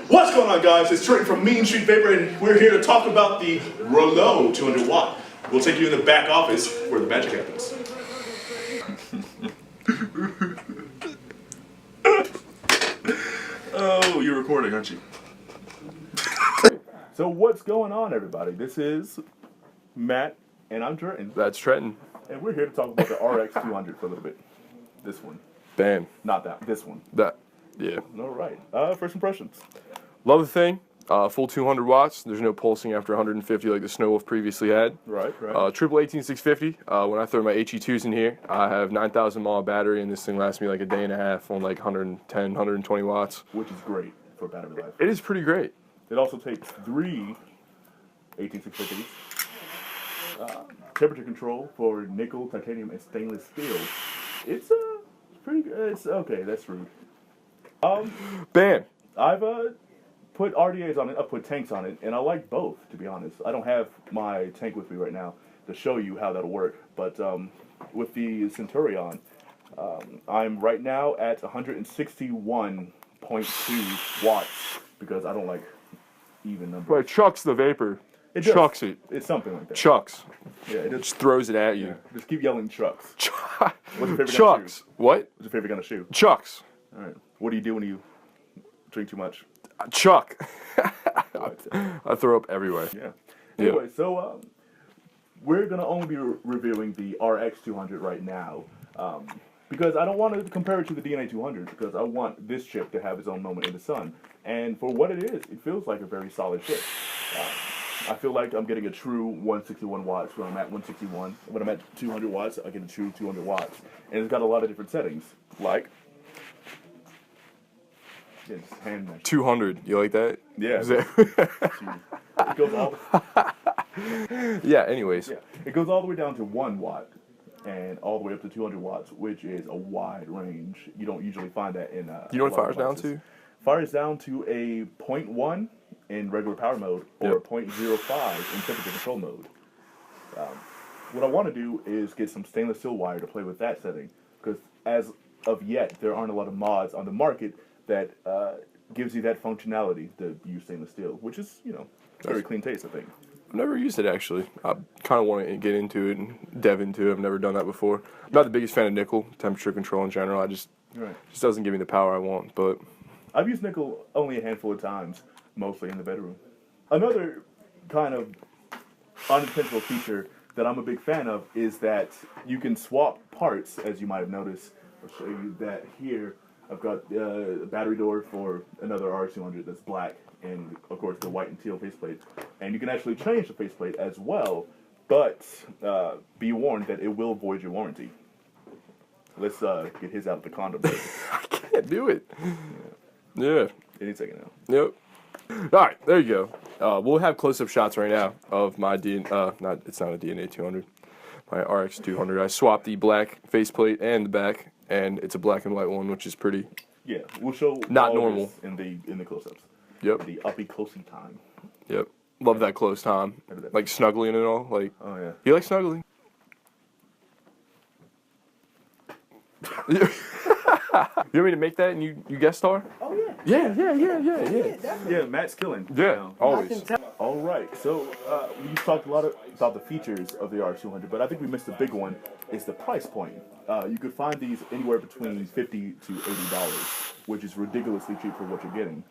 What's going on, guys? It's Trent from Mean Street Vapor, and we're here to talk about the Reuleaux 200 watt. We'll take you in the back office where the magic happens. Oh, you're recording, aren't you? So what's going on, everybody? This is Matt, and I'm Trenton. That's Trenton. And we're here to talk about the Rx200 for a little bit. This one. Bam. Not that. This one. That. Yeah. All right. First impressions. Love the thing. Full 200 watts. There's no pulsing after 150 like the Snow Wolf previously had. Right. Triple 18650. When I throw my HE2s in here, I have 9,000 mAh battery, and this thing lasts me like a day and a half on like 110, 120 watts. Which is great for battery life. It is pretty great. It also takes 3 18650s. Temperature control for nickel, titanium, and stainless steel. It's pretty good. It's okay. That's rude. Bam. I've put RDAs on it. I put tanks on it, and I like both. To be honest, I don't have my tank with me right now to show you how that'll work. But with the Centurion, I'm right now at 161.2 watts because I don't like even numbers. Well, it chucks the vapor. It chucks it. It's something like that. Chucks. Yeah, it just throws it at you. Yeah. Just keep yelling trucks. What's your favorite Chucks. kind of shoe? What? What's your favorite kind of shoe? Chucks. All right. What do you do when you drink too much? Chuck. I throw up everywhere. Yeah. Anyway, so we're gonna only be reviewing the Rx200 right now because I don't want to compare it to the DNA 200 because I want this chip to have its own moment in the sun. And for what it is, it feels like a very solid chip. I feel like I'm getting a true 161 watts when I'm at 161. When I'm at 200 watts, I get a true 200 watts. And it's got a lot of different settings, like... It's hand measure. 200. You like that? Yeah. It goes all... Yeah, anyways. Yeah. It goes all the way down to 1 watt and all the way up to 200 watts, which is a wide range. You don't usually find that in... You know what fire's down to? Fires down to a 0.1 in regular power mode or 0.05 in temperature control mode. What I want to do is get some stainless steel wire to play with that setting because as of yet, there aren't a lot of mods on the market that gives you that functionality to use stainless steel, which is, you know, very clean taste, I think. I've never used it, actually. I kind of want to get into it and dev into it. I've never done that before. I'm not the biggest fan of nickel, temperature control in general. Just doesn't give me the power I want, but... I've used nickel only a handful of times, mostly in the bedroom. Another kind of unintentional feature that I'm a big fan of is that you can swap parts, as you might have noticed. I'll show you that here. I've got a battery door for another R200 that's black, and of course the white and teal faceplate. And you can actually change the faceplate as well, but be warned that it will void your warranty. Let's get his out of the condom. I can't do it. Yeah. Any second now. Yep. All right, there you go. We'll have close-up shots right now of my it's not a DNA 200, my Rx200. I swapped the black faceplate and the back, and it's a black and white one, which is pretty. Yeah, we'll show not normal in the close-ups. Yep. The uppy closing time. Yep. Love that close time. Like snuggling and all. Like. Oh yeah. You like snuggling? You want me to make that and you guest star? Oh yeah. Yeah. Matt's killing. Yeah, always. All right, so we talked a lot about the features of the R200, but I think we missed a big one. Is the price point. You could find these anywhere between $50 to $80, which is ridiculously cheap for what you're getting.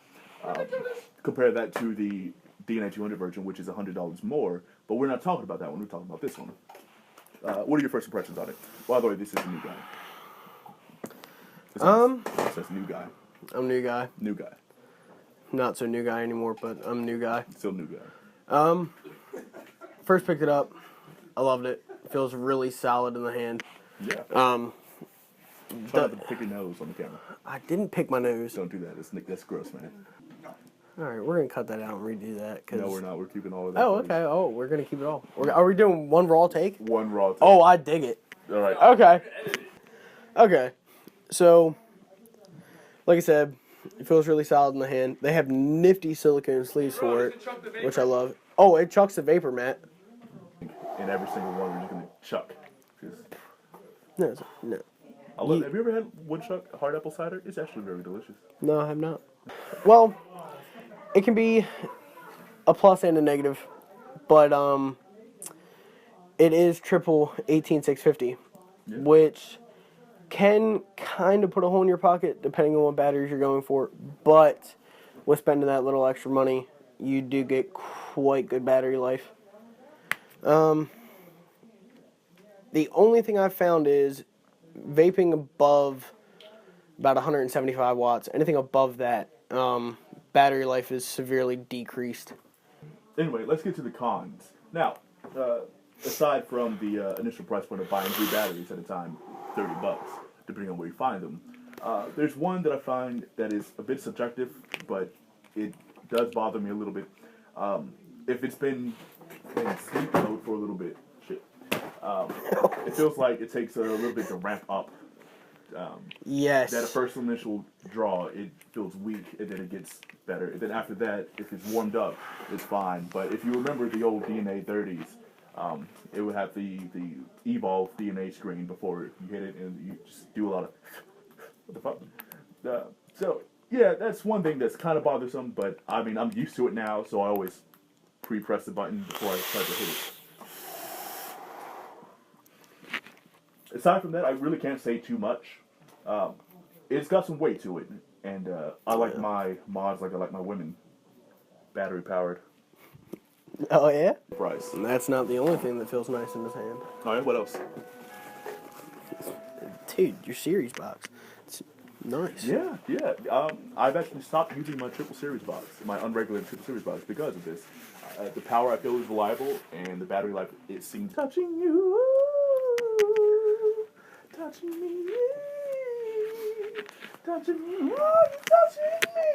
Compare that to the DNA 200 version, which is $100 more. But we're not talking about that one. We're talking about this one. What are your first impressions on it? By the way, this is a new guy. It says new guy. I'm new guy. New guy. Not so new guy anymore, but I'm new guy. Still new guy. First picked it up. I loved it. Feels really solid in the hand. Yeah. Try not to pick your nose on the camera. I didn't pick my nose. Don't do that. That's gross, man. All right, we're gonna cut that out and redo that. No, we're not. We're keeping all of that. Oh, okay. Oh, we're gonna keep it all. Are we doing one raw take? One raw take. Oh, I dig it. All right. Okay. So, like I said, it feels really solid in the hand. They have nifty silicone sleeves for it, which I love. Oh, it chucks the vapor, Matt. In every single one, we're just gonna chuck. No. Have you ever had woodchuck hard apple cider? It's actually very delicious. No, I have not. Well, it can be a plus and a negative, but it is triple 18650, Yeah. which can kind of put a hole in your pocket depending on what batteries you're going for, but with spending that little extra money, you do get quite good battery life. The only thing I've found is vaping above about 175 watts, anything above that, battery life is severely decreased. Anyway, let's get to the cons. Now, aside from the initial price point of buying 3 batteries at a time, $30, depending on where you find them, there's one that I find that is a bit subjective, but it does bother me a little bit. If it's been in sleep mode for a little bit, it feels like it takes a little bit to ramp up. Yes. That first initial draw, it feels weak, and then it gets better. And then after that, if it's warmed up, it's fine. But if you remember the old DNA 30s, it would have the Evolve DNA screen before you hit it, and you just do a lot of what the fuck. So yeah, that's one thing that's kind of bothersome. But I mean, I'm used to it now, so I always pre-press the button before I try to hit it. Aside from that, I really can't say too much. It's got some weight to it, and I like my mods like I like my women. Battery powered. Oh, yeah? Price. And that's not the only thing that feels nice in his hand. Alright, what else? Dude, your series box. It's nice. Yeah. I've actually stopped using my triple series box, my unregulated triple series box, because of this. The power I feel is reliable, and the battery life, it seems touching you, touching me, touching you, touching me.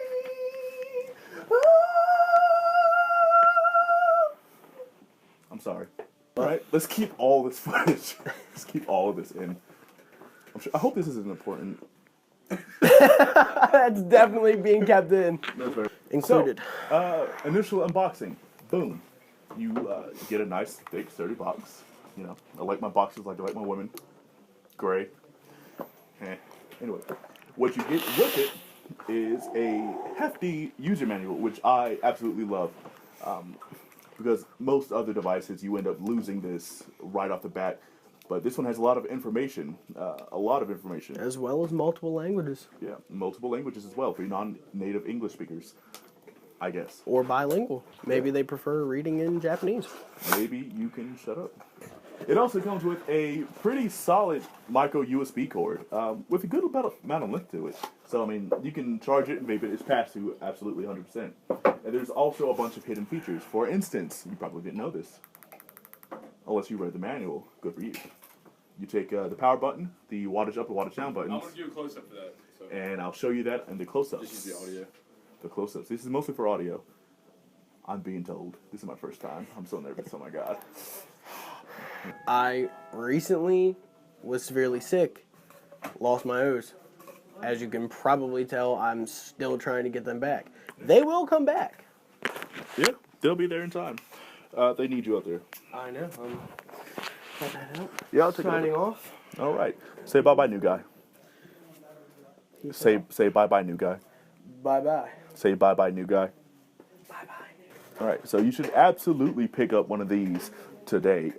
I'm sorry. All right, let's keep all this footage. Let's keep all of this in. I hope this isn't important. That's definitely being kept in. That's very Included. So, initial unboxing. Boom. You get a nice, thick, sturdy box. You know, I like my boxes like I like my women. Gray. Anyway, what you get with it is a hefty user manual, which I absolutely love. Because most other devices, you end up losing this right off the bat. But this one has a lot of information. As well as multiple languages. Yeah, multiple languages as well for non-native English speakers, I guess. Or bilingual. Maybe they prefer reading in Japanese. Maybe you can shut up. It also comes with a pretty solid micro USB cord with a good amount of length to it. So, I mean, you can charge it and vape it. It's passed to absolutely 100%. And there's also a bunch of hidden features. For instance, you probably didn't know this, unless you read the manual. Good for you. You take the power button, the wattage up and wattage down buttons. I want to do a close-up for that. So. And I'll show you that in the close-ups. Just use the audio. The close-ups. This is mostly for audio. I'm being told. This is my first time. I'm so nervous. Oh my god. I recently was severely sick. Lost my O's. As you can probably tell, I'm still trying to get them back. They will come back. Yeah, they'll be there in time. They need you out there. I know. Cut that out. Yeah, I'll take Signing it. off. All right. Say bye-bye, new guy. Say bye-bye, new guy. Bye-bye. Say bye-bye, new guy. Bye-bye. All right, so you should absolutely pick up one of these today.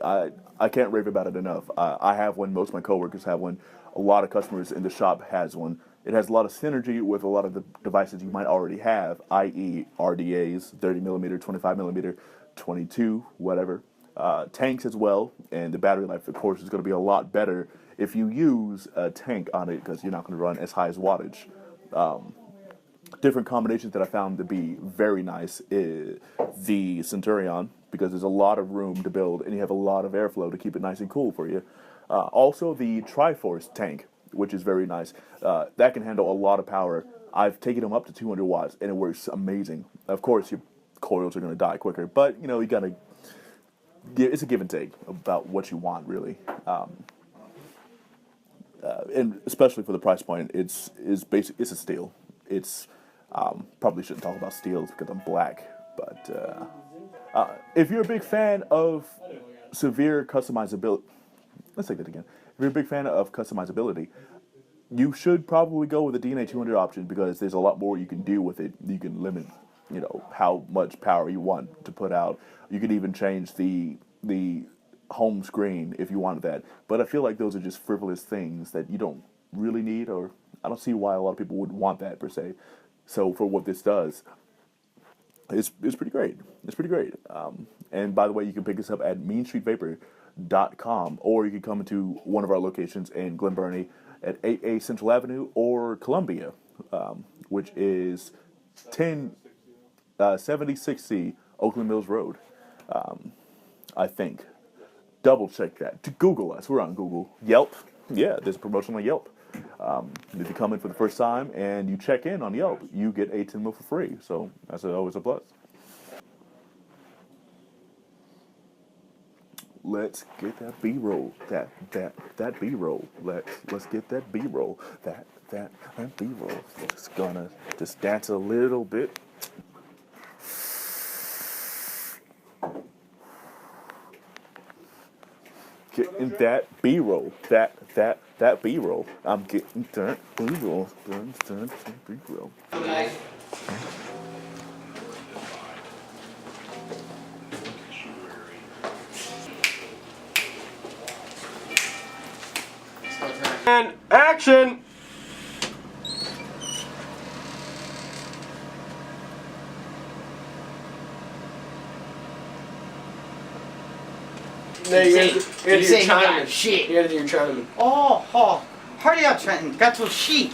I can't rave about it enough. I have one. Most of my coworkers have one. A lot of customers in the shop has one. It has a lot of synergy with a lot of the devices you might already have, i.e. RDAs, 30mm, 25mm, 22, whatever. Tanks as well, and the battery life, of course, is going to be a lot better if you use a tank on it because you're not going to run as high as wattage. Different combinations that I found to be very nice is the Centurion, because there's a lot of room to build and you have a lot of airflow to keep it nice and cool for you. Also the Triforce tank, which is very nice. That can handle a lot of power. I've taken them up to 200 watts and it works amazing. Of course, your coils are going to die quicker, but you know, you got to it's a give and take about what you want, really. And especially for the price point, it's a steal. It's probably shouldn't talk about steals because I'm black, but if you're a big fan of severe customizability, let's take that again. If you're a big fan of customizability, you should probably go with the DNA 200 option because there's a lot more you can do with it. You can limit you know, how much power you want to put out. You could even change the home screen if you wanted that. But I feel like those are just frivolous things that you don't really need, or I don't see why a lot of people would want that per se. So for what this does, it's pretty great. It's pretty great. And by the way, you can pick this up at meanstreetvapor.com, or you can come into one of our locations in Glen Burnie at 8A Central Avenue or Columbia, which is 1076C Oakland Mills Road, I think. Double check that. To Google us. We're on Google. Yelp. Yeah, there's a promotion on Yelp. If you come in for the first time and you check in on Yelp, you get a 10 mil for free. So that's always a plus. Let's get that B-roll. That B-roll. Let's get that B-roll. That B-roll. Just gonna just dance a little bit. Getting that B-roll. That B-roll. I'm getting that B-roll. B-roll. And action! No, you gotta do your Chinaman. Shit. You gotta do your Chinaman. Oh, hurry up, Trenton. Got to sheet.